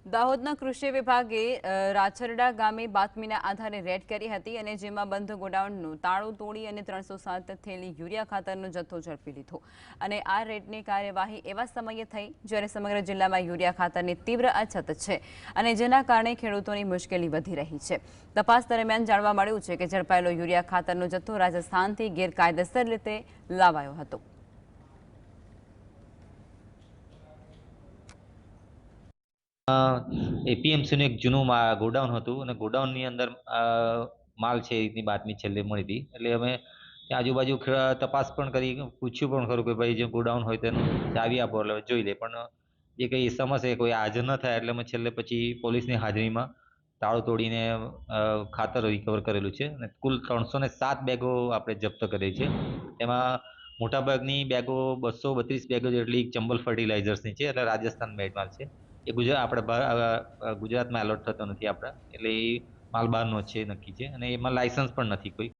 દાહોદના કૃષિ વિભાગે રાછરડા ગામે બાતમીના આધારે રેડ કરી હતી અને જેમાં બંધ ગોડાઉનનું તાળું તોડી અને 307 થેલી યુરિયા ખાતરનો જથ્થો ઝડપી લીધો અને આ રેડની કાર્યવાહી એવા સમયે થઈ જ્યારે સમગ્ર જિલ્લામાં યુરિયા ખાતરની તીવ્ર અછત છે અને જેના કારણે ખેડૂતોની મુશ્કેલી વધી રહી છે। તપાસ દરમિયાન જાણવા મળ્યું છે કે ઝડપાયેલો યુરિયા ખાતરનો જથ્થો રાજસ્થાનથી ગેરકાયદેસર રીતે લાવાયો હતો। એપીએમસીનું એક જૂનું ગોડાઉન હતું અને ગોડાઉનની અંદર માલ છે એની બાતમી છેલ્લે મળી હતી। એટલે અમે ત્યાં આજુબાજુ તપાસ પણ કરી, પૂછ્યું પણ ખરું કે ભાઈ જે ગોડાઉન હોય તેનું ચાવી આપો એટલે જોઈ લે, પણ જે કંઈ સમસ્યા કોઈ હાજર ન થાય એટલે અમે છેલ્લે પછી પોલીસની હાજરીમાં તાળું તોડીને ખાતર રિકવર કરેલું છે અને કુલ 307 બેગો આપણે જપ્ત કરી છે। એમાં મોટાભાગની બેગો 232 બેગો જેટલી ચંબલ ફર્ટિલાઇઝર્સની છે, એટલે રાજસ્થાન મેડ માલ છે। એ ગુજરાતમાં એલોટ થતો નથી આપણા, એટલે એ માલ બહારનો છે નક્કી છે અને એમાં લાયસન્સ પણ નથી કોઈ।